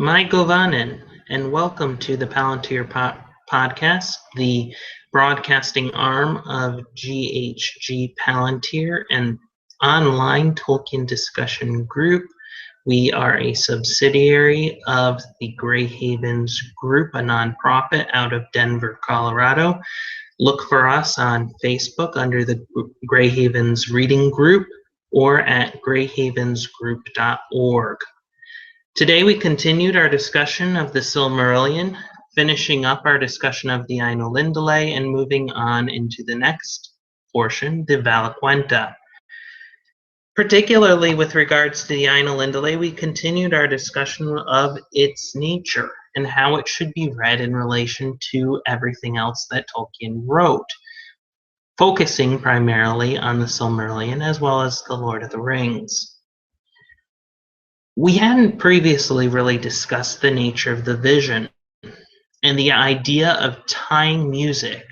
Mai Govanen, and welcome to the Palantir podcast, the broadcasting arm of GHG Palantir, an online Tolkien discussion group. We are a subsidiary of the Grey Havens Group, a nonprofit out of Denver, Colorado. Look for us on Facebook under the Grey Havens Reading Group or at greyhavensgroup.org. Today we continued our discussion of the Silmarillion, finishing up our discussion of the Ainulindale and moving on into the next portion, the Valaquenta. Particularly with regards to the Ainulindale, we continued our discussion of its nature and how it should be read in relation to everything else that Tolkien wrote, focusing primarily on the Silmarillion as well as the Lord of the Rings. We hadn't previously really discussed the nature of the vision and the idea of tying music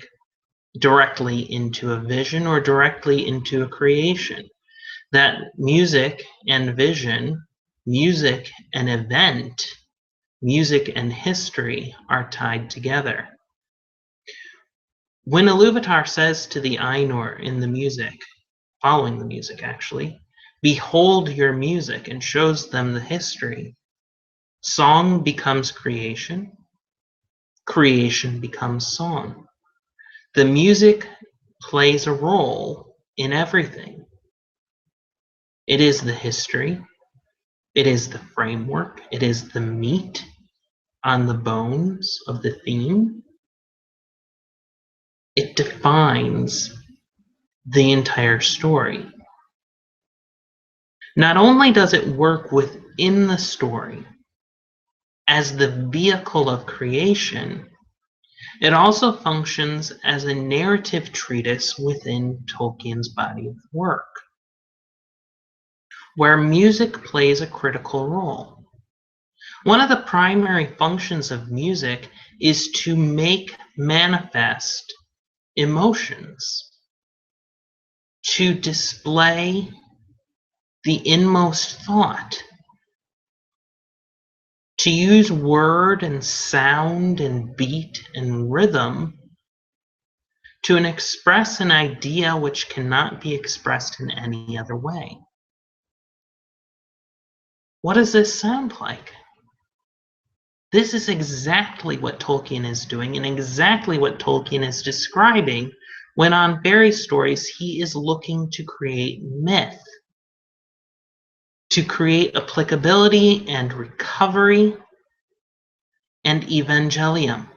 directly into a vision or directly into a creation. That music and vision, music and event, music and history are tied together. When Iluvatar says to the Ainur in the music, following the music actually, "Behold your music," and shows them the history, song becomes creation, creation becomes song. The music plays a role in everything. It is the history, it is the framework, it is the meat on the bones of the theme. It defines the entire story. Not only does it work within the story as the vehicle of creation, it also functions as a narrative treatise within Tolkien's body of work, where music plays a critical role. One of the primary functions of music is to make manifest emotions, to display the inmost thought, to use word and sound and beat and rhythm to express an idea which cannot be expressed in any other way. What does this sound like? This is exactly what Tolkien is doing and exactly what Tolkien is describing when on fairy stories he is looking to create myth, to create applicability and recovery and evangelium.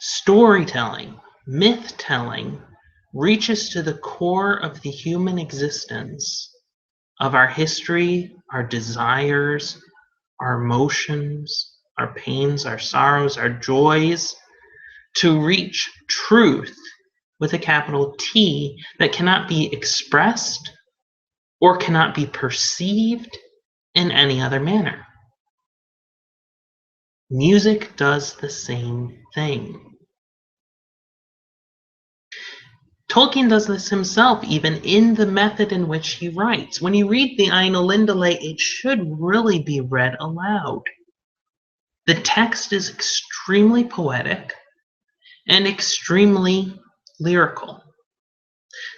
Storytelling, myth-telling, reaches to the core of the human existence, of our history, our desires, our emotions, our pains, our sorrows, our joys, to reach truth with a capital T that cannot be expressed or cannot be perceived in any other manner. Music does the same thing. Tolkien does this himself, even in the method in which he writes. When you read the Ainulindale, it should really be read aloud. The text is extremely poetic and extremely lyrical.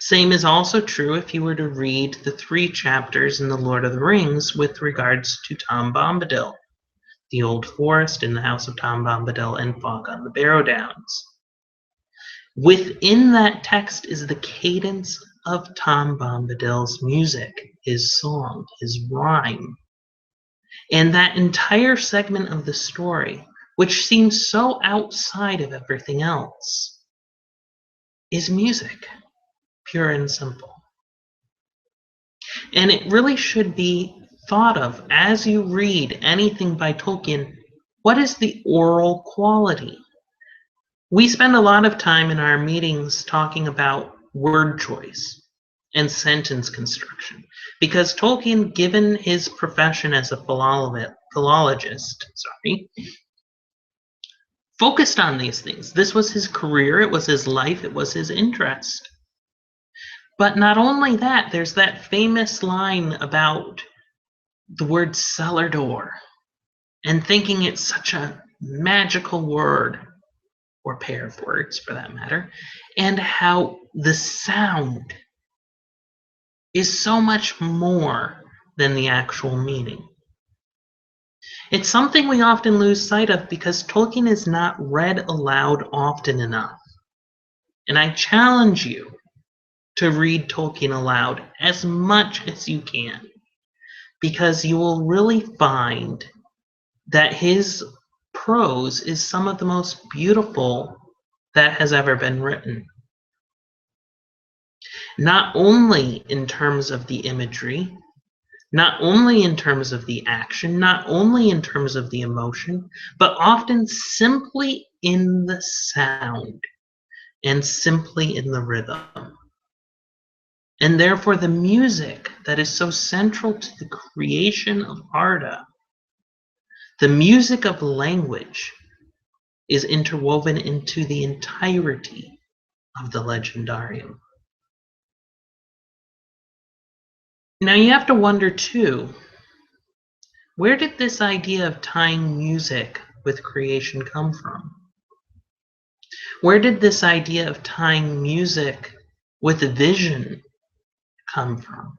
Same is also true if you were to read the 3 chapters in The Lord of the Rings with regards to Tom Bombadil, the Old Forest in the House of Tom Bombadil, and Fog on the Barrow Downs. Within that text is the cadence of Tom Bombadil's music, his song, his rhyme. And that entire segment of the story, which seems so outside of everything else, is music, pure and simple. And it really should be thought of as you read anything by Tolkien. What is the oral quality? We spend a lot of time in our meetings talking about word choice and sentence construction because Tolkien, given his profession as a philologist, focused on these things. This was his career, it was his life, it was his interest. But not only that, there's that famous line about the word cellar door and thinking it's such a magical word, or pair of words for that matter, and how the sound is so much more than the actual meaning. It's something we often lose sight of because Tolkien is not read aloud often enough. And I challenge you to read Tolkien aloud as much as you can, because you will really find that his prose is some of the most beautiful that has ever been written. Not only in terms of the imagery, not only in terms of the action, not only in terms of the emotion, but often simply in the sound and simply in the rhythm. And therefore, the music that is so central to the creation of Arda, the music of language, is interwoven into the entirety of the legendarium. Now you have to wonder too, where did this idea of tying music with creation come from? Where did this idea of tying music with vision come from?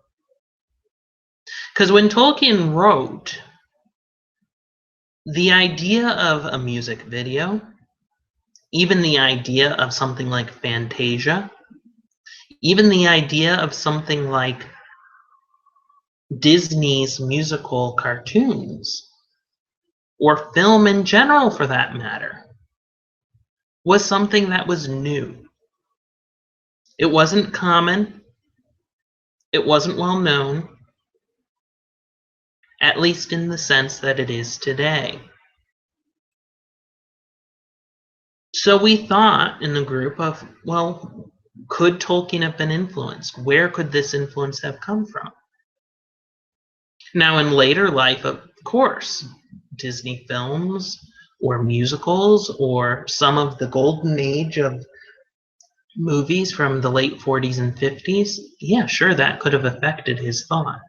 Because when Tolkien wrote, the idea of a music video, even the idea of something like Fantasia, even the idea of something like Disney's musical cartoons, or film in general for that matter, was something that was new. It wasn't common, it wasn't well known, at least in the sense that it is today. So we thought in the group of, well, could Tolkien have been influenced? Where could this influence have come from? Now, in later life, of course, Disney films or musicals or some of the golden age of movies from the late 40s and 50s, yeah, sure, that could have affected his thought.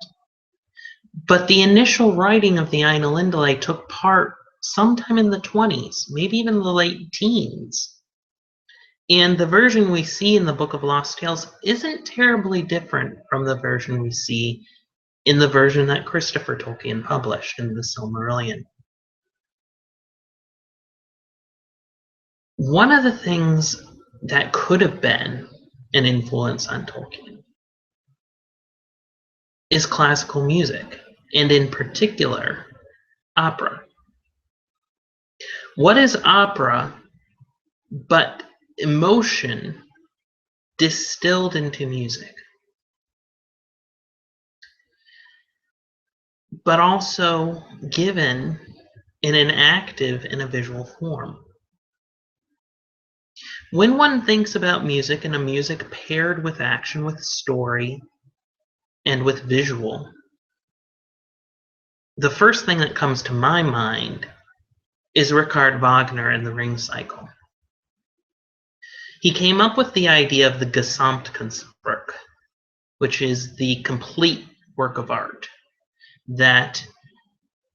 But the initial writing of the Ainulindalë took part sometime in the 20s, maybe even the late teens. And the version we see in the Book of Lost Tales isn't terribly different from the version we see in the version that Christopher Tolkien published in the Silmarillion. One of the things that could have been an influence on Tolkien is classical music, and in particular, opera. What is opera but emotion distilled into music? But also given in an active and a visual form. When one thinks about music and a music paired with action, with story, and with visual, the first thing that comes to my mind is Richard Wagner and the Ring Cycle. He came up with the idea of the Gesamtkunstwerk, which is the complete work of art, that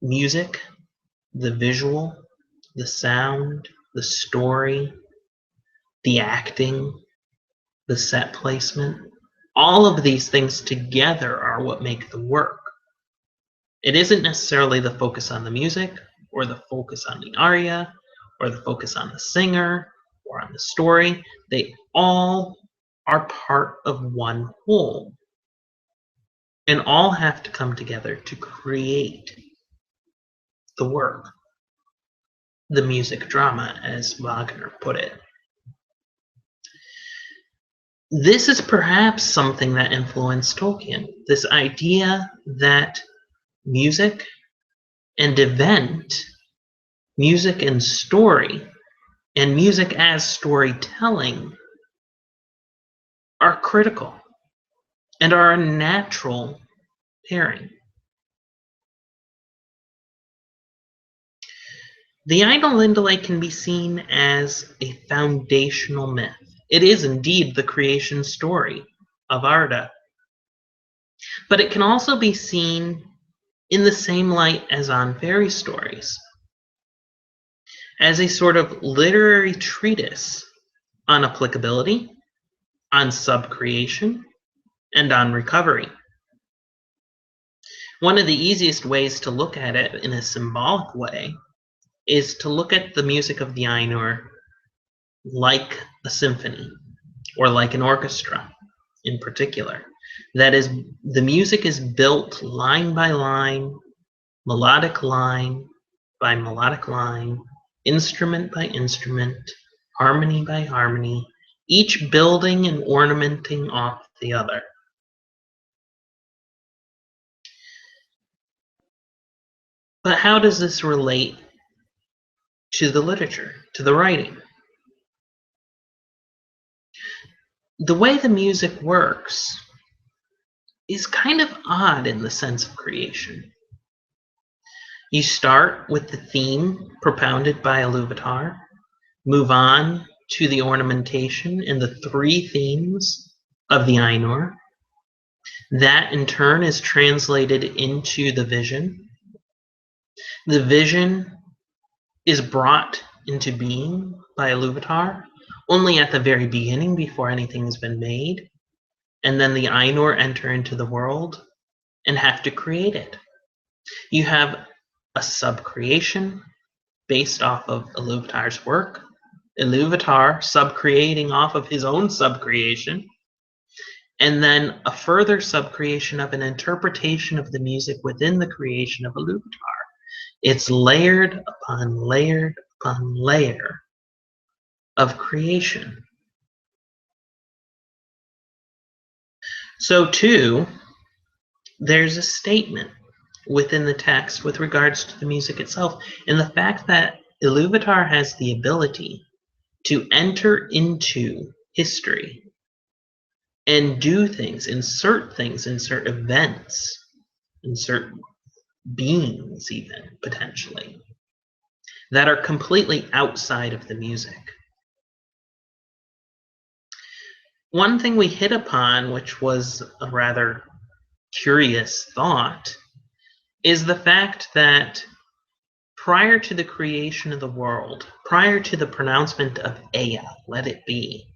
music, the visual, the sound, the story, the acting, the set placement, all of these things together are what make the work. It isn't necessarily the focus on the music, or the focus on the aria, or the focus on the singer, or on the story. They all are part of one whole, and all have to come together to create the work, the music drama, as Wagner put it. This is perhaps something that influenced Tolkien, this idea that music and event, music and story, and music as storytelling are critical and are a natural pairing. The Ainulindalë can be seen as a foundational myth. It is indeed the creation story of Arda. But it can also be seen in the same light as on fairy stories, as a sort of literary treatise on applicability, on subcreation, and on recovery. One of the easiest ways to look at it in a symbolic way is to look at the music of the Ainur like a symphony, or like an orchestra in particular. That is, the music is built line by line, melodic line by melodic line, instrument by instrument, harmony by harmony, each building and ornamenting off the other. But how does this relate to the literature, to the writing? The way the music works is kind of odd in the sense of creation. You start with the theme propounded by Iluvatar, move on to the ornamentation and the three themes of the Ainur. That in turn is translated into the vision. The vision is brought into being by Iluvatar only at the very beginning before anything has been made. And then the Ainur enter into the world and have to create it. You have a subcreation based off of Iluvatar's work, Iluvatar subcreating off of his own subcreation, and then a further subcreation of an interpretation of the music within the creation of Iluvatar. It's layered upon layered upon layer of creation. So too, there's a statement within the text with regards to the music itself, and the fact that Iluvatar has the ability to enter into history and do things, insert events, insert beings even, potentially, that are completely outside of the music. One thing we hit upon, which was a rather curious thought, is the fact that prior to the creation of the world, prior to the pronouncement of Ea, let it be,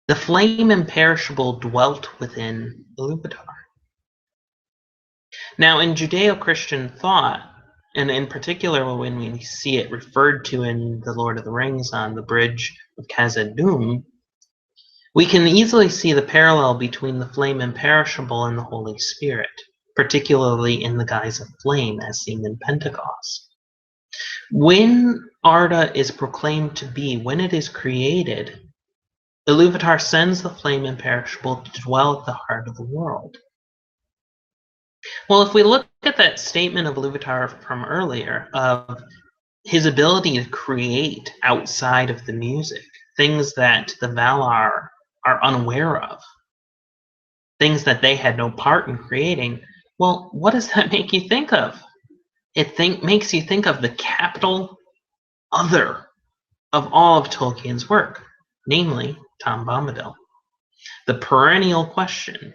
the flame imperishable dwelt within Iluvatar. Now, in Judeo-Christian thought, and in particular when we see it referred to in The Lord of the Rings on the bridge of Khazad-dûm, we can easily see the parallel between the flame imperishable and the Holy Spirit, particularly in the guise of flame as seen in Pentecost. When Arda is proclaimed to be, when it is created, Iluvatar sends the flame imperishable to dwell at the heart of the world. Well, if we look at that statement of Iluvatar from earlier, of his ability to create outside of the music, things that the Valar are unaware of, things that they had no part in creating, well, what does that make you think of? It makes you think of the capital other of all of Tolkien's work, namely Tom Bombadil. The perennial question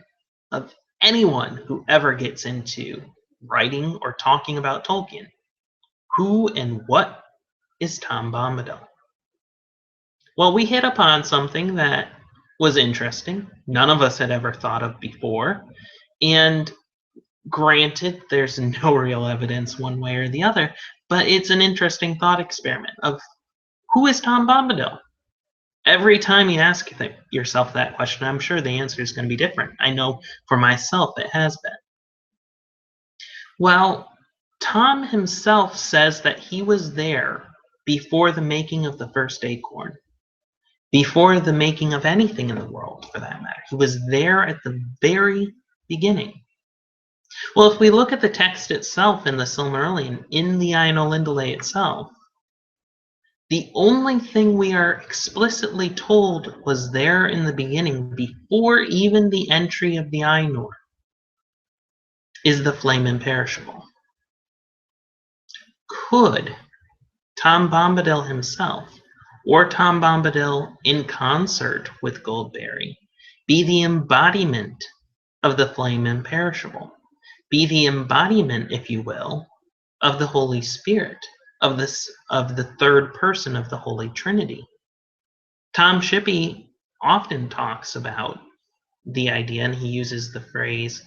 of anyone who ever gets into writing or talking about Tolkien: who and what is Tom Bombadil? Well, we hit upon something that was interesting, none of us had ever thought of before, and granted, there's no real evidence one way or the other, but it's an interesting thought experiment of who is Tom Bombadil? Every time you ask yourself that question, I'm sure the answer is going to be different. I know for myself it has been. Well, Tom himself says that he was there before the making of the first acorn, before the making of anything in the world, for that matter. He was there at the very beginning. Well, if we look at the text itself in the Silmarillion, in the Ainulindalë itself, the only thing we are explicitly told was there in the beginning, before even the entry of the Ainur, is the flame imperishable. Could Tom Bombadil himself, or Tom Bombadil in concert with Goldberry, be the embodiment of the flame imperishable? be the embodiment, if you will, of the Holy Spirit, of the third person of the Holy Trinity. Tom Shippey often talks about the idea, and he uses the phrase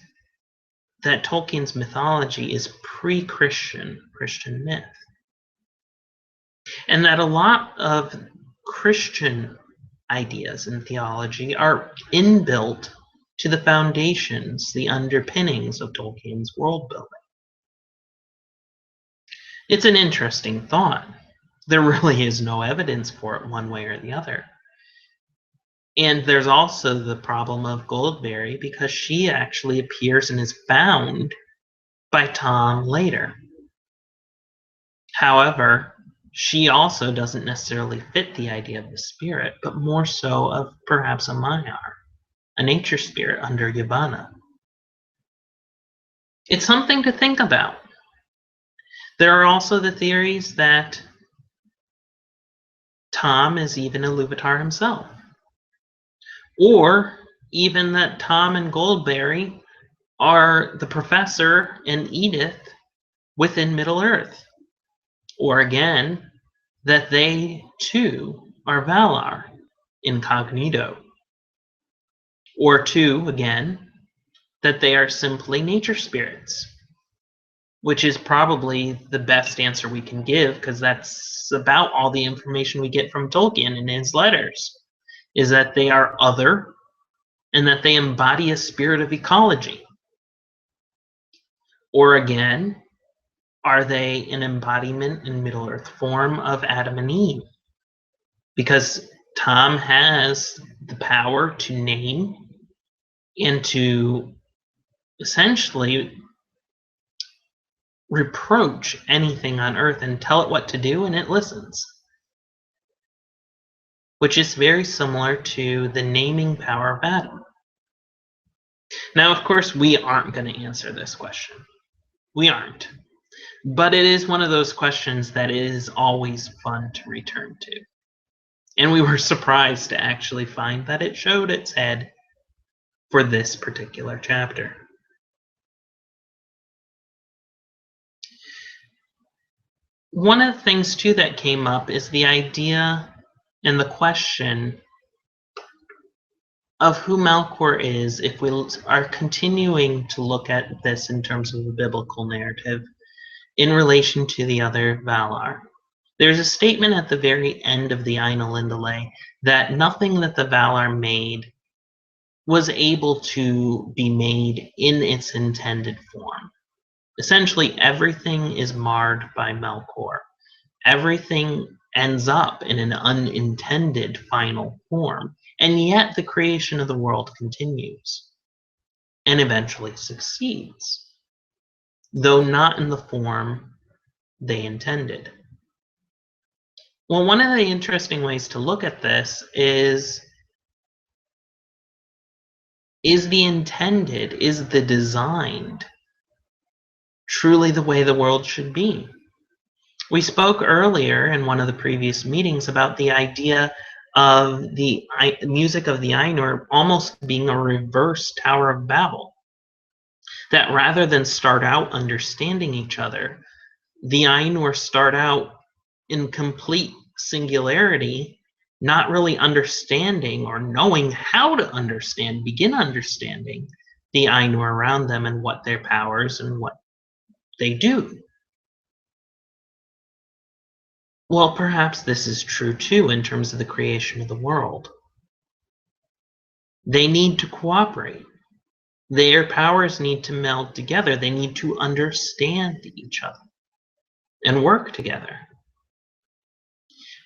that Tolkien's mythology is pre-Christian, Christian myth. And that a lot of Christian ideas and theology are inbuilt to the foundations, the underpinnings of Tolkien's world building. It's an interesting thought. There really is no evidence for it one way or the other. And there's also the problem of Goldberry, because she actually appears and is found by Tom later. However, she also doesn't necessarily fit the idea of the spirit, but more so of perhaps a Maiar, a nature spirit under Yavanna. It's something to think about. There are also the theories that Tom is even Iluvatar himself. Or even that Tom and Goldberry are the professor and Edith within Middle-earth. Or again, that they too are Valar, incognito. Or two, again, that they are simply nature spirits, which is probably the best answer we can give, because that's about all the information we get from Tolkien in his letters, is that they are other and that they embody a spirit of ecology. Or again, are they an embodiment in Middle-earth form of Adam and Eve? Because Tom has the power to name and to essentially reproach anything on Earth and tell it what to do, and it listens. Which is very similar to the naming power of Adam. Now, of course, we aren't going to answer this question. We aren't. But it is one of those questions that is always fun to return to. And we were surprised to actually find that it showed its head for this particular chapter. One of the things, too, that came up is the idea and the question of who Melkor is, if we are continuing to look at this in terms of the biblical narrative in relation to the other Valar. There's a statement at the very end of the Ainulindalë that nothing that the Valar made was able to be made in its intended form. Essentially, everything is marred by Melkor. Everything ends up in an unintended final form, and yet the creation of the world continues and eventually succeeds, though not in the form they intended. Well, one of the interesting ways to look at this is the intended, is the designed truly the way the world should be? We spoke earlier in one of the previous meetings about the idea of the music of the Ainur almost being a reverse Tower of Babel. That rather than start out understanding each other, the Ainur start out in complete singularity, not really understanding or knowing how to understand, begin understanding the Ainur around them and what their powers and what they do. Well, perhaps this is true too in terms of the creation of the world. They need to cooperate. Their powers need to meld together. They need to understand each other and work together.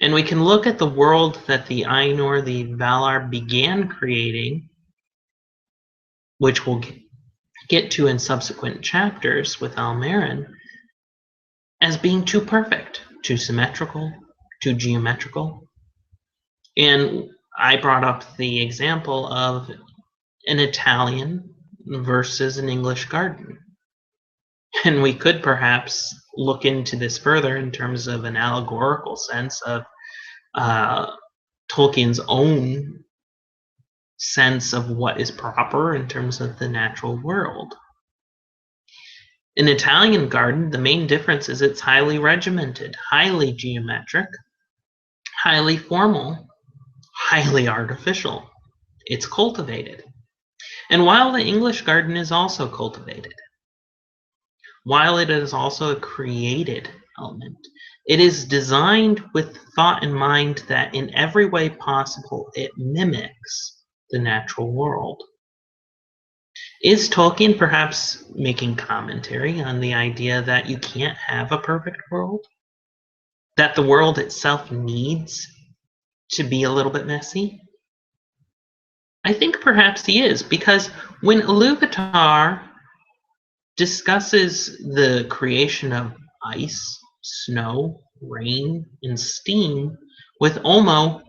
And we can look at the world that the Ainur, the Valar, began creating, which we'll get to in subsequent chapters with Almarin, as being too perfect, too symmetrical, too geometrical. And I brought up the example of an Italian versus an English garden. And we could perhaps look into this further in terms of an allegorical sense of Tolkien's own sense of what is proper in terms of the natural world. An Italian garden, the main difference is it's highly regimented, highly geometric, highly formal, highly artificial. It's cultivated. And while the English garden is also cultivated, while it is also a created element, it is designed with thought in mind that in every way possible it mimics the natural world. Is Tolkien perhaps making commentary on the idea that you can't have a perfect world? That the world itself needs to be a little bit messy? I think perhaps he is, because when Iluvatar discusses the creation of ice, snow, rain, and steam with Olmo,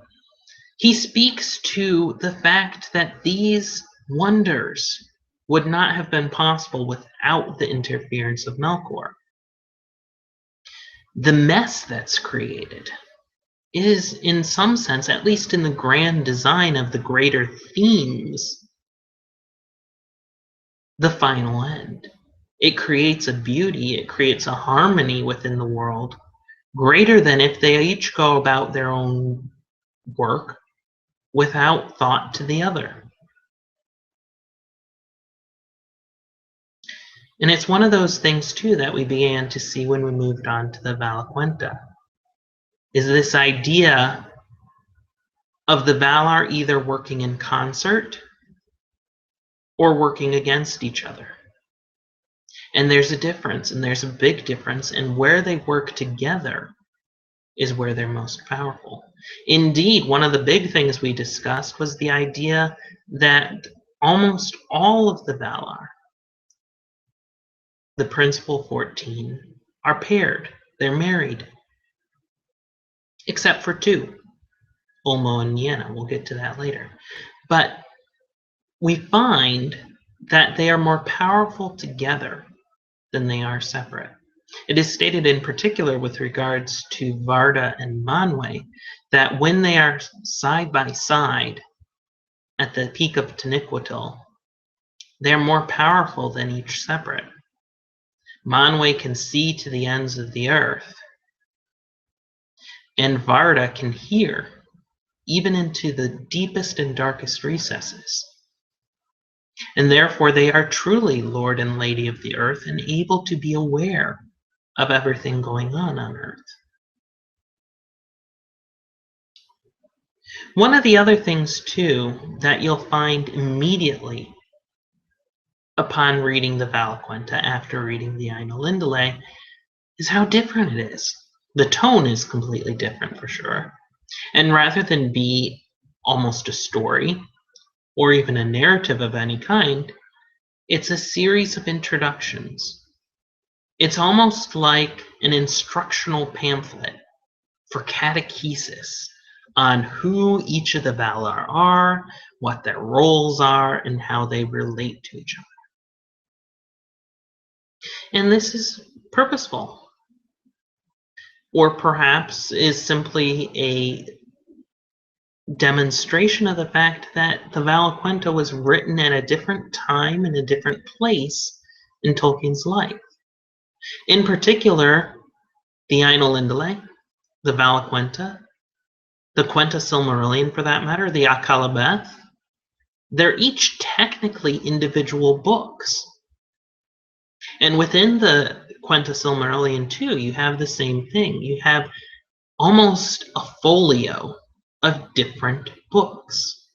he speaks to the fact that these wonders would not have been possible without the interference of Melkor. The mess that's created is, in some sense, at least in the grand design of the greater themes, the final end. It creates a beauty, it creates a harmony within the world greater than if they each go about their own work without thought to the other. And it's one of those things, too, that we began to see when we moved on to the Valaquenta, is this idea of the Valar either working in concert or working against each other. And there's a difference, and there's a big difference, and where they work together is where they're most powerful. Indeed, one of the big things we discussed was the idea that almost all of the Valar, the principal 14, are paired. They're married. Except for two, Ulmo and Nienna. We'll get to that later. But we find that they are more powerful together than they are separate. It is stated in particular with regards to Varda and Manwe that when they are side by side at the peak of Taniquetil, they are more powerful than each separate. Manwe can see to the ends of the earth, and Varda can hear even into the deepest and darkest recesses. And therefore they are truly Lord and Lady of the earth and able to be aware of everything going on earth. One of the other things, too, that you'll find immediately upon reading the Valaquenta after reading the Ainulindale is how different it is. The tone is completely different for sure. And rather than be almost a story or even a narrative of any kind, it's a series of introductions. It's almost like an instructional pamphlet for catechesis on who each of the Valar are, what their roles are, and how they relate to each other. And this is purposeful, or perhaps is simply a demonstration of the fact that the Valaquenta was written at a different time and a different place in Tolkien's life. In particular, the Ainulindale, the Valaquenta, the Quenta Silmarillion for that matter, the Akallabeth, they're each technically individual books. And within the Quenta Silmarillion too, you have the same thing. You have almost a folio of different books.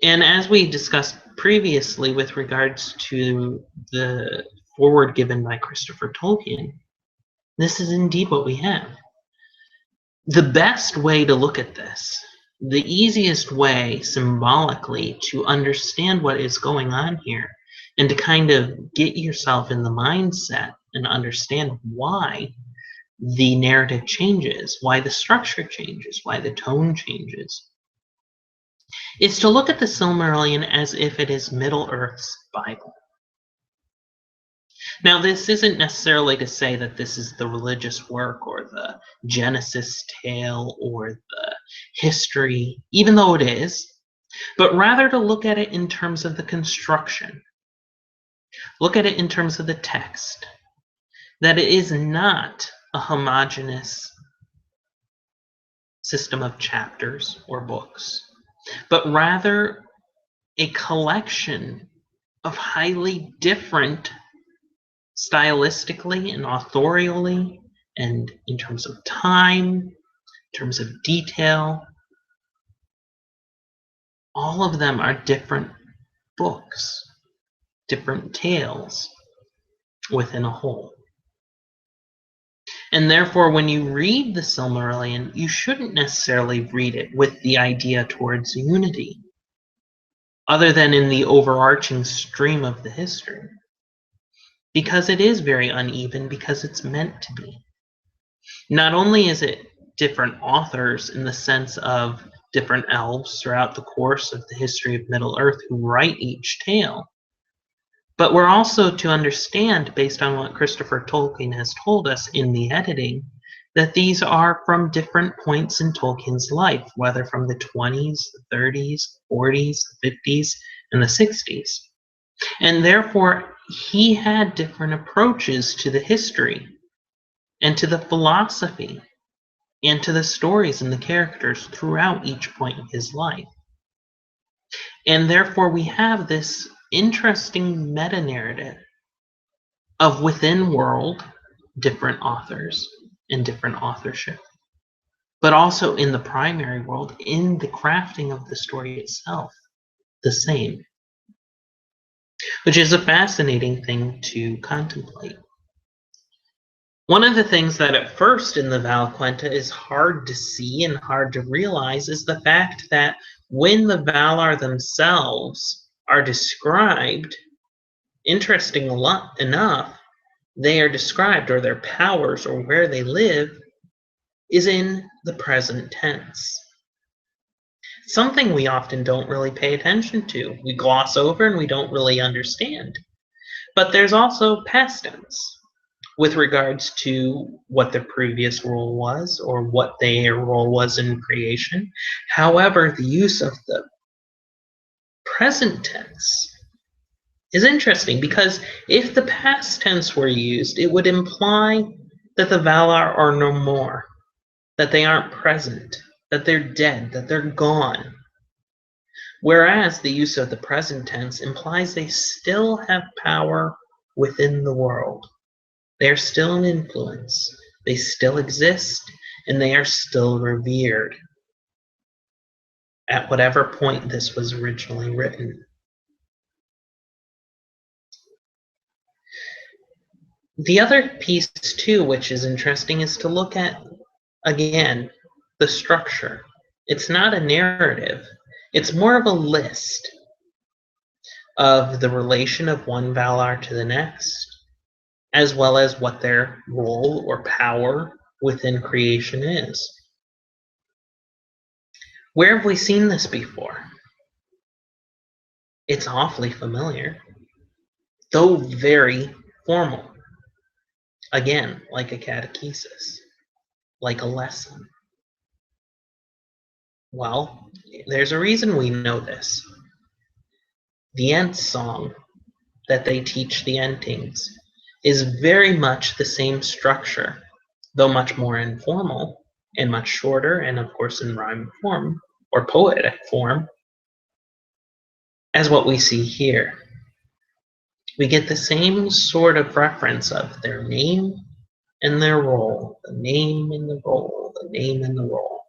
And as we discussed previously with regards to the foreword given by Christopher Tolkien, this is indeed what we have. The best way to look at this, the easiest way symbolically to understand what is going on here and to kind of get yourself in the mindset and understand why the narrative changes, why the structure changes, why the tone changes, is to look at the Silmarillion as if it is Middle-earth's Bible. Now, this isn't necessarily to say that this is the religious work or the Genesis tale or the history, even though it is, but rather to look at it in terms of the construction. Look at it in terms of the text, that it is not a homogeneous system of chapters or books, but rather a collection of highly different, stylistically and authorially, and in terms of time, in terms of detail, all of them are different books, different tales within a whole. And therefore, when you read the Silmarillion, you shouldn't necessarily read it with the idea towards unity, other than in the overarching stream of the history. Because it is very uneven, because it's meant to be. Not only is it different authors in the sense of different elves throughout the course of the history of Middle-earth who write each tale, but we're also to understand, based on what Christopher Tolkien has told us in the editing, that these are from different points in Tolkien's life, whether from the 20s, the 30s, 40s, the 50s, and the 60s. And therefore, he had different approaches to the history, and to the philosophy, and to the stories and the characters throughout each point of his life. And therefore, we have this interesting meta-narrative of within world, different authors and different authorship, but also in the primary world, in the crafting of the story itself, the same, which is a fascinating thing to contemplate. One of the things that at first in the Valaquenta is hard to see and hard to realize is the fact that when the Valar themselves are described, interesting enough, they are described, or their powers, or where they live, is in the present tense. Something we often don't really pay attention to. We gloss over and we don't really understand. But there's also past tense with regards to what their previous role was or what their role was in creation. However, the use of the present tense is interesting because if the past tense were used, it would imply that the Valar are no more, that they aren't present, that they're dead, that they're gone. Whereas the use of the present tense implies they still have power within the world. They are still an influence, they still exist, and they are still revered at whatever point this was originally written. The other piece, too, which is interesting, is to look at, again, the structure. It's not a narrative. It's more of a list of the relation of one Valar to the next, as well as what their role or power within creation is. Where have we seen this before? It's awfully familiar, though very formal. Again, like a catechesis, like a lesson. Well, there's a reason we know this. The Ent song that they teach the Entings is very much the same structure, though much more informal and much shorter, and of course in rhyme form or poetic form, as what we see here. We get the same sort of reference of their name and their role, the name and the role, the name and the role.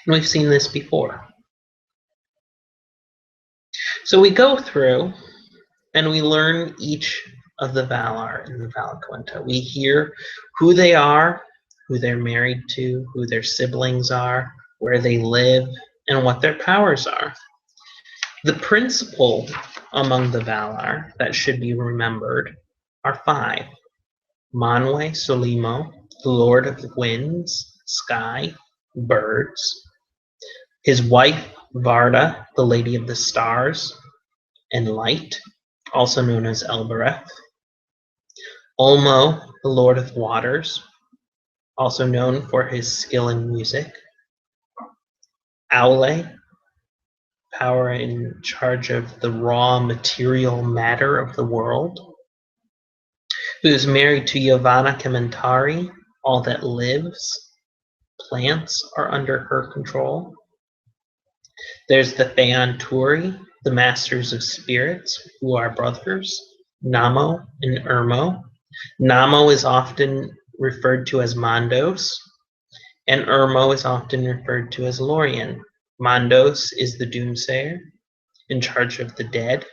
And we've seen this before. So we go through and we learn each of the Valar in the Valaquenta. We hear who they are, who they're married to, who their siblings are, where they live, and what their powers are. The principle among the Valar that should be remembered are 5. Manwe Solimo, the Lord of the Winds, Sky, Birds. His wife, Varda, the Lady of the Stars and Light, also known as Elbereth. Ulmo, the Lord of Waters, also known for his skill in music. Aule, power in charge of the raw material matter of the world, who is married to Yavanna Kementari. All that lives, plants, are under her control. There's the Feanturi, the masters of spirits, who are brothers, Namo and Irmo. Namo is often referred to as Mondos, and Irmo is often referred to as Lorien. Mondos is the doomsayer, in charge of the dead.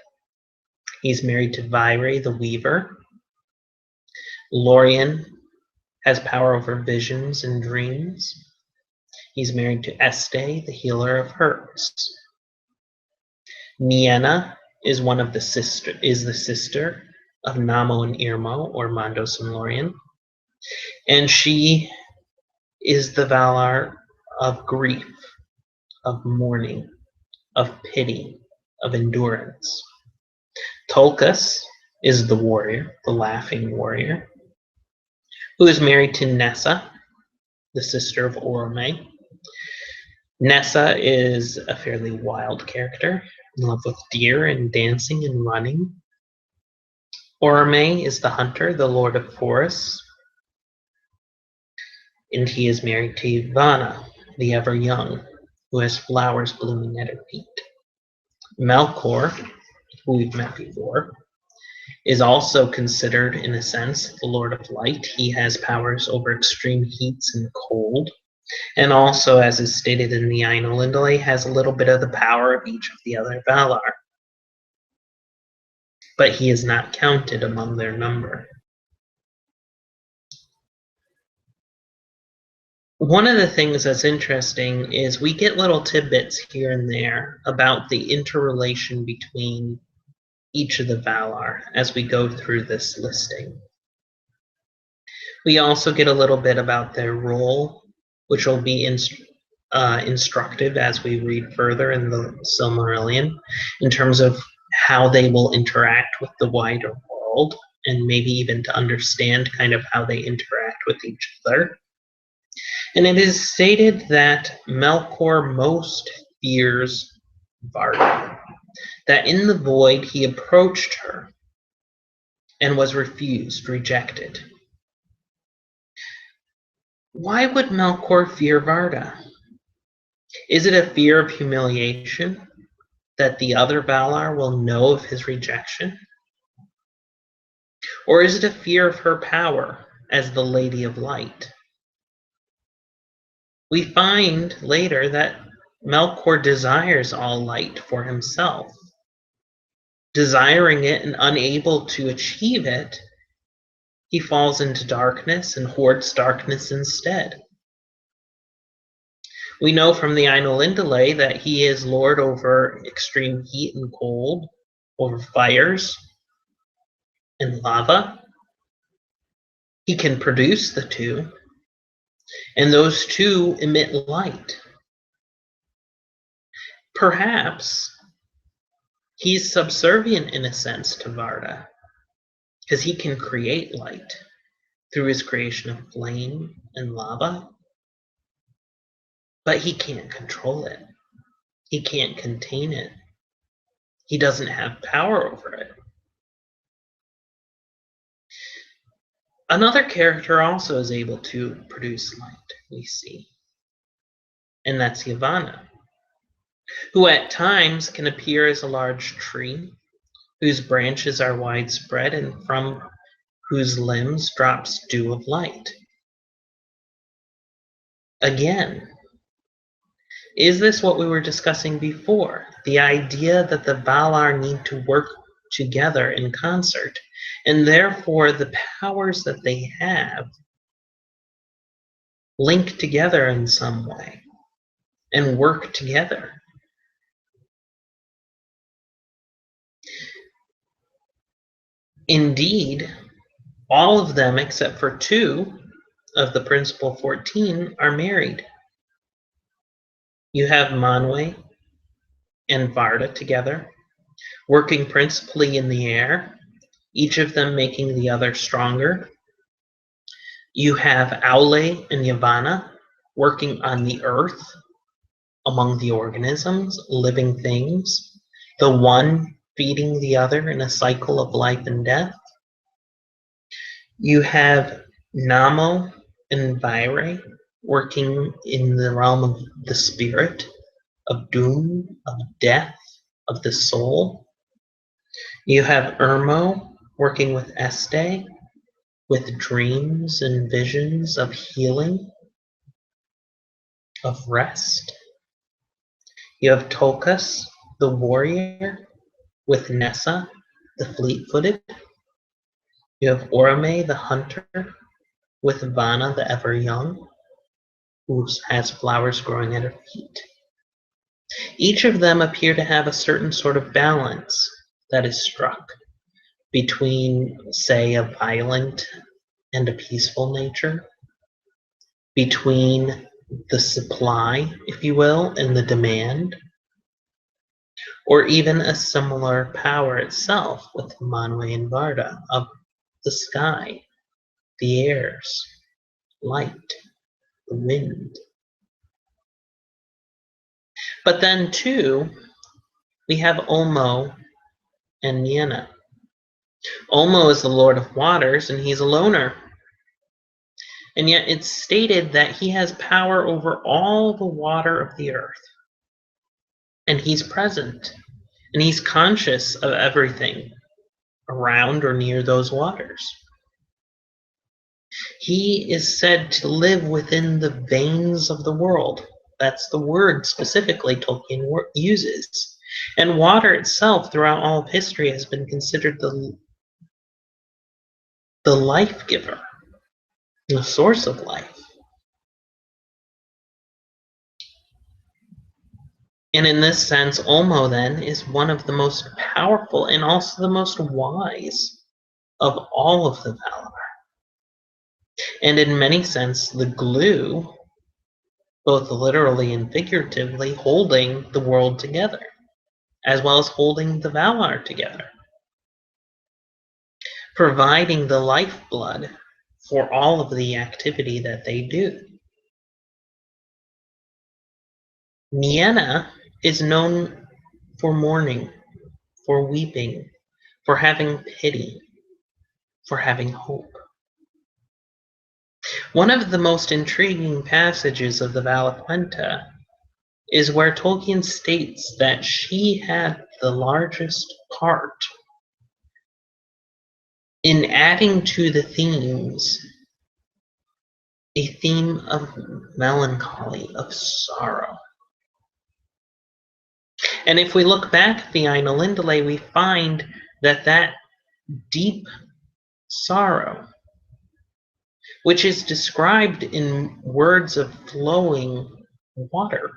He's married to Vire, the weaver. Lorien has power over visions and dreams. He's married to Este, the healer of herbs. Nienna is the sister of Namo and Irmo, or Mondos and Lorien, and she is the Valar of grief, of mourning, of pity, of endurance. Tolkas is the warrior, the laughing warrior, who is married to Nessa, the sister of Orome. Nessa is a fairly wild character, in love with deer and dancing and running. Orome is the hunter, the lord of forests, and he is married to Yavanna, the ever-young, who has flowers blooming at her feet. Melkor, who we've met before, is also considered, in a sense, the Lord of Light. He has powers over extreme heats and cold, and also, as is stated in the Ainulindale, has a little bit of the power of each of the other Valar. But he is not counted among their number. One of the things that's interesting is we get little tidbits here and there about the interrelation between each of the Valar as we go through this listing. We also get a little bit about their role, which will be instructive as we read further in the Silmarillion, in terms of how they will interact with the wider world, and maybe even to understand kind of how they interact with each other. And it is stated that Melkor most fears Varda, that in the void he approached her and was rejected. Why would Melkor fear Varda? Is it a fear of humiliation, that the other Valar will know of his rejection? Or is it a fear of her power as the Lady of Light? We find later that Melkor desires all light for himself. Desiring it and unable to achieve it, he falls into darkness and hoards darkness instead. We know from the Ainulindale that he is lord over extreme heat and cold, over fires and lava. He can produce the two, and those two emit light. Perhaps he's subservient in a sense to Varda, because he can create light through his creation of flame and lava, but he can't control it. He can't contain it. He doesn't have power over it. Another character also is able to produce light, we see, and that's Yavanna, who at times can appear as a large tree, whose branches are widespread and from whose limbs drops dew of light. Again, is this what we were discussing before? The idea that the Valar need to work together in concert, and therefore the powers that they have link together in some way and work together. Indeed, all of them except for 2 of the principal 14 are married. You have Manwë and Varda together, working principally in the air, each of them making the other stronger. You have Aule and Yavanna working on the earth, among the organisms, living things, the one feeding the other in a cycle of life and death. You have Namo and Vire working in the realm of the spirit, of doom, of death, of the soul. You have Irmo working with Este, with dreams and visions of healing, of rest. You have Tolkas, the warrior, with Nessa, the fleet-footed. You have Orome, the hunter, with Vana, the ever-young, who has flowers growing at her feet. Each of them appear to have a certain sort of balance that is struck between, say, a violent and a peaceful nature, between the supply, if you will, and the demand, or even a similar power itself with Manwe and Varda of the sky, the airs, light, the wind. But then, too, we have Olmo and Nienna. Olmo is the Lord of Waters, and he's a loner. And yet it's stated that he has power over all the water of the earth. And he's present. And he's conscious of everything around or near those waters. He is said to live within the veins of the world. That's the word specifically Tolkien uses. And water itself, throughout all of history, has been considered the life giver, the source of life. And in this sense, Olmo then is one of the most powerful and also the most wise of all of the Valar. And in many sense, the glue, both literally and figuratively, holding the world together, as well as holding the Valar together, providing the lifeblood for all of the activity that they do. Nienna is known for mourning, for weeping, for having pity, for having hope. One of the most intriguing passages of the Valaquenta is where Tolkien states that she had the largest part in adding to the themes a theme of melancholy, of sorrow. And if we look back at the Ainulindale, we find that deep sorrow, which is described in words of flowing water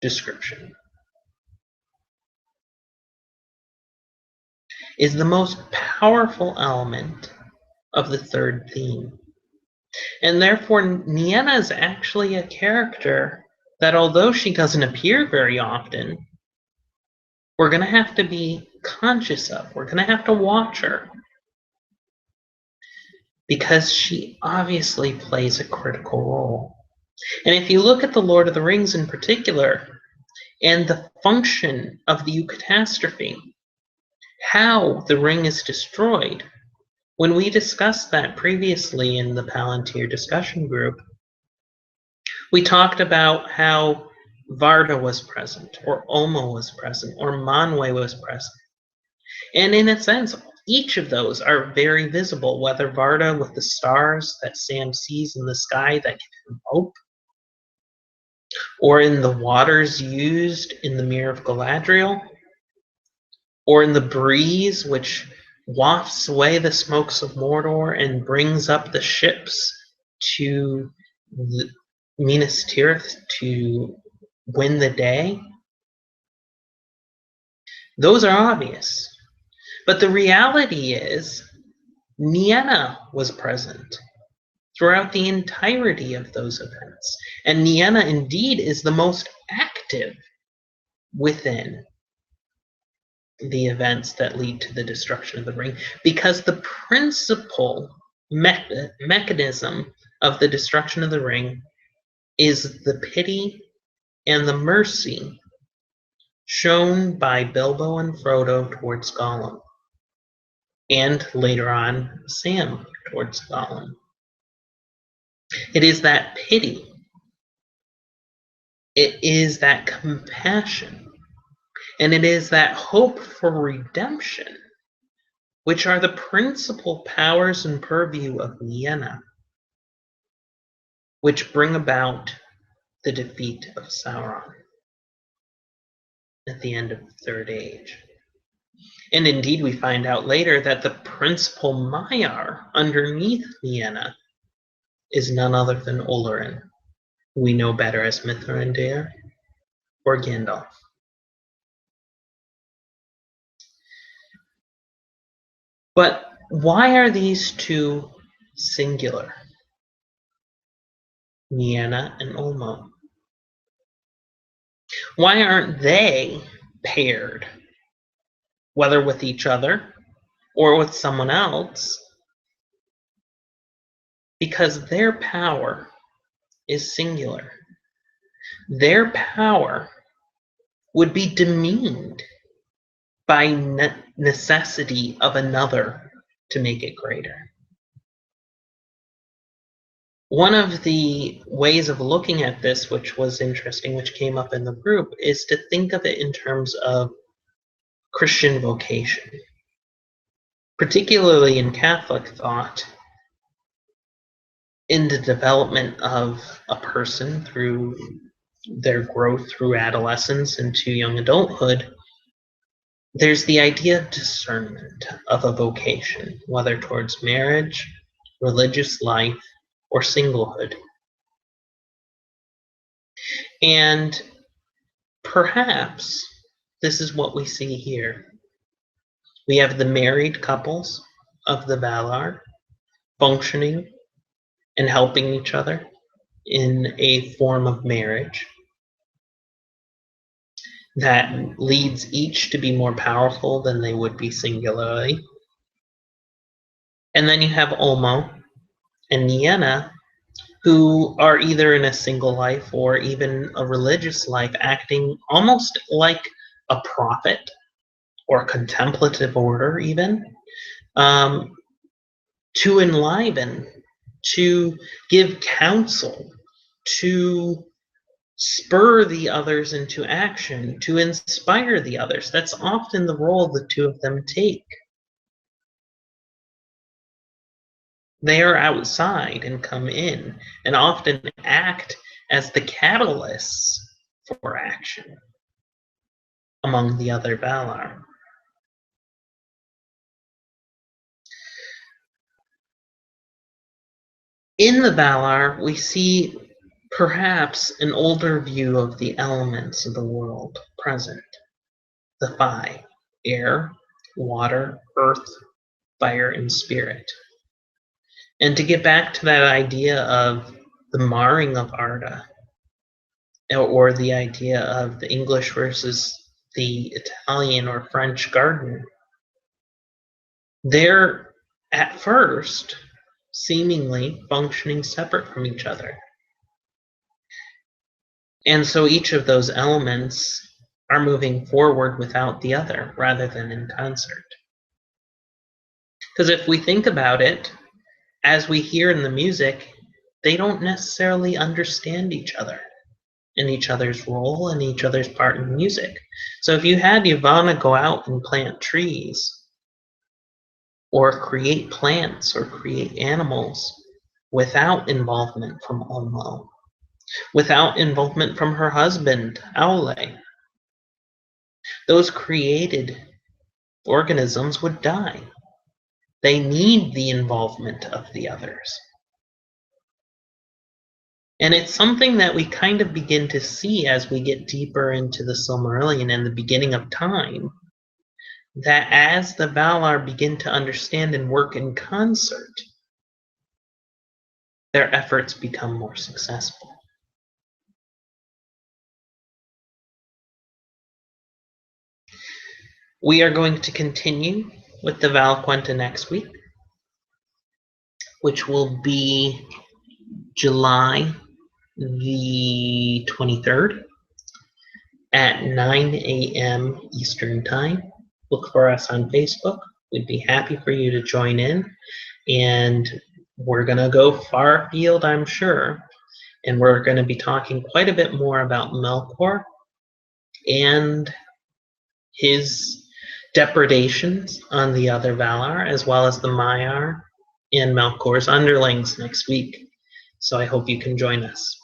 description, is the most powerful element of the third theme. And therefore, Nienna is actually a character that, although she doesn't appear very often, we're going to have to be conscious of. We're going to have to watch her, because she obviously plays a critical role. And if you look at The Lord of the Rings in particular, and the function of the eucatastrophe, how the ring is destroyed, when we discussed that previously in the Palantir discussion group, we talked about how Varda was present, or Olmo was present, or Manwe was present. And in a sense, each of those are very visible, whether Varda with the stars that Sam sees in the sky that give him hope, or in the waters used in the Mirror of Galadriel, or in the breeze which wafts away the smokes of Mordor and brings up the ships to Minas Tirith to win the day. Those are obvious. But the reality is, Nienna was present throughout the entirety of those events. And Nienna indeed is the most active within the events that lead to the destruction of the ring, because the principal mechanism of the destruction of the ring is the pity and the mercy shown by Bilbo and Frodo towards Gollum, and later on Sam towards Gollum. It is that pity, it is that compassion, and it is that hope for redemption, which are the principal powers and purview of Nienna, which bring about the defeat of Sauron at the end of the Third Age. And indeed, we find out later that the principal Maiar underneath Nienna is none other than Olorin, who we know better as Mithrandir or Gandalf. But why are these two singular? Nienna and Ulmo. Why aren't they paired, whether with each other or with someone else? Because their power is singular. Their power would be demeaned by necessity of another to make it greater. One of the ways of looking at this, which was interesting, which came up in the group, is to think of it in terms of Christian vocation. Particularly in Catholic thought, in the development of a person through their growth through adolescence into young adulthood, there's the idea of discernment of a vocation, whether towards marriage, religious life, or singlehood. And perhaps this is what we see here. We have the married couples of the Valar functioning and helping each other in a form of marriage that leads each to be more powerful than they would be singularly. And then you have Ulmo and Nienna, who are either in a single life or even a religious life, acting almost like a prophet or a contemplative order even, to enliven, to give counsel, to spur the others into action, to inspire the others. That's often the role the two of them take. They are outside and come in and often act as the catalysts for action among the other Valar. In the Valar, we see perhaps an older view of the elements of the world present. The five: air, water, earth, fire, and spirit. And to get back to that idea of the marring of Arda, or the idea of the English versus the Italian or French garden, they're at first seemingly functioning separate from each other. And so each of those elements are moving forward without the other rather than in concert. Because if we think about it, as we hear in the music, they don't necessarily understand each other and each other's role and each other's part in music. So if you had Yavanna go out and plant trees or create plants or create animals without involvement from Ulmo, without involvement from her husband, Aule, those created organisms would die. They need the involvement of the others. And it's something that we kind of begin to see as we get deeper into the Silmarillion and the beginning of time, that as the Valar begin to understand and work in concert, their efforts become more successful. We are going to continue with the Valaquenta next week, which will be July the 23rd. at 9 a.m. Eastern Time. Look for us on Facebook. We'd be happy for you to join in. And we're going to go far afield, I'm sure. And we're going to be talking quite a bit more about Melkor and his depredations on the other Valar, as well as the Maiar and Melkor's underlings next week. So I hope you can join us.